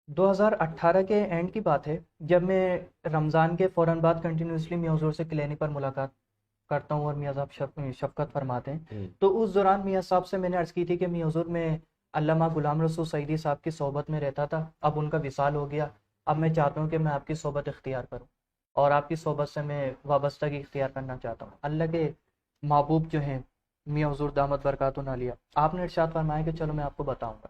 2018 کے اینڈ کی بات ہے، جب میں رمضان کے فوراً بعد کنٹینیوسلی میاں حضور سے کلینک پر ملاقات کرتا ہوں اور میاں صاحب شفقت فرماتے ہیں، تو اس دوران میاں صاحب سے میں نے عرض کی تھی کہ میاں حضور میں علامہ غلام رسول سعیدی صاحب کی صحبت میں رہتا تھا، اب ان کا وصال ہو گیا، اب میں چاہتا ہوں کہ میں آپ کی صحبت اختیار کروں اور آپ کی صحبت سے میں وابستگی اختیار کرنا چاہتا ہوں۔ اللہ کے محبوب جو ہیں میاں حضور دامت برکاتہ عالیہ، آپ نے ارشاد فرمایا کہ چلو میں آپ کو بتاؤں گا،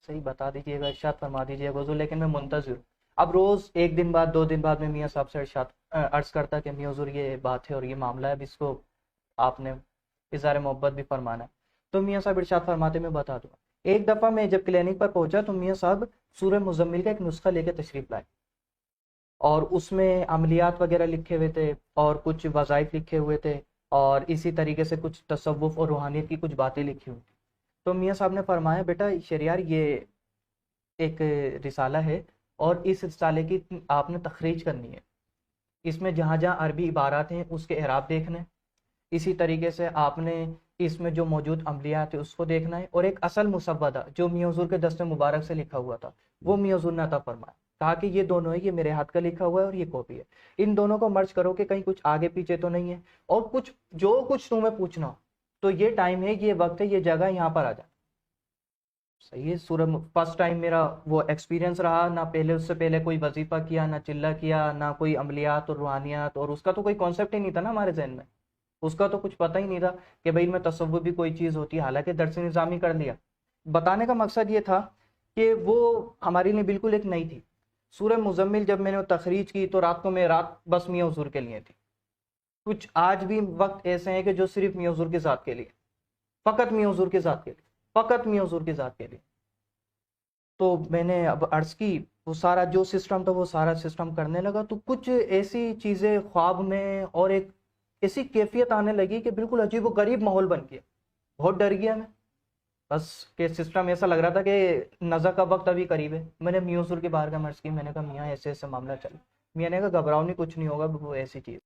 صحیح بتا دیجیے گا، ارشاد فرما دیجیے گا حضور، لیکن میں منتظر ہوں۔ اب روز ایک دن بعد 2 دن بعد میں میاں صاحب سے عرض کرتا کہ میاں حضور یہ بات ہے اور یہ معاملہ ہے، اب اس کو آپ نے اظہار محبت بھی فرمانا ہے۔ تو میاں صاحب ارشاد فرماتے میں بتا دوں، ایک دفعہ میں جب کلینک پر پہنچا تو میاں صاحب سورہ مزمل کا ایک نسخہ لے کے تشریف لائے اور اس میں عملیات وغیرہ لکھے ہوئے تھے اور کچھ وظائف لکھے ہوئے تھے اور اسی طریقے سے کچھ تصوف اور روحانیت کی کچھ باتیں لکھی ہوئی تھی۔ تو میاں صاحب نے فرمایا بیٹا شریار یہ ایک رسالہ ہے اور اس رسالے کی آپ نے تخریج کرنی ہے، اس میں جہاں جہاں عربی عبارات ہیں اس کے اعراب دیکھنے، اسی طریقے سے آپ نے اس میں جو موجود عملیات ہے اس کو دیکھنا ہے، اور ایک اصل مسودہ جو میاں حضور کے دست مبارک سے لکھا ہوا تھا وہ میاں حضور نے عطا فرمایا، کہا کہ یہ دونوں ہے، یہ میرے ہاتھ کا لکھا ہوا ہے اور یہ کاپی ہے، ان دونوں کو مرج کرو کہ کہیں کچھ آگے پیچھے تو نہیں ہے، اور جو کچھ تمہیں پوچھنا ہو تو یہ ٹائم ہے، یہ وقت ہے، یہ جگہ، یہاں پر آ جا۔ صحیح ہے، سورہ فرسٹ ٹائم میرا وہ ایکسپیرینس رہا، نہ پہلے اس سے پہلے کوئی وظیفہ کیا، نہ چلہ کیا، نہ کوئی عملیات اور روحانیات، اور اس کا تو کوئی کانسیپٹ ہی نہیں تھا نا ہمارے ذہن میں، اس کا تو کچھ پتہ ہی نہیں تھا کہ بھائی میں تصوف بھی کوئی چیز ہوتی ہے، حالانکہ درس نظامی کر لیا۔ بتانے کا مقصد یہ تھا کہ وہ ہمارے لیے بالکل ایک نئی تھی۔ سورہ مزمل جب میں نے تخریج کی تو رات کو میں رات بس میاں حضور کے لیے تھی۔ کچھ آج بھی وقت ایسے ہیں کہ جو صرف میاں حضور کی ذات کے لیے، فقط میاں حضور کی ذات کے لیے، فقط میاں حضور کی ذات کے لیے۔ تو میں نے اب عرض کی، وہ سارا جو سسٹم تھا وہ سارا سسٹم کرنے لگا، تو کچھ ایسی چیزیں خواب میں اور ایک ایسی کیفیت آنے لگی کہ بالکل عجیب و غریب ماحول بن گیا، بہت ڈر گیا میں، بس کہ سسٹم ایسا لگ رہا تھا کہ نزا کا وقت ابھی قریب ہے۔ میں نے میاں حضور کے بارگاہ میں عرض کی، میں نے کہا میاں ایسے ایسے معاملہ چل، میاں نے کہا گھبراؤ نہیں، کچھ نہیں ہوگا، وہ ایسی چیز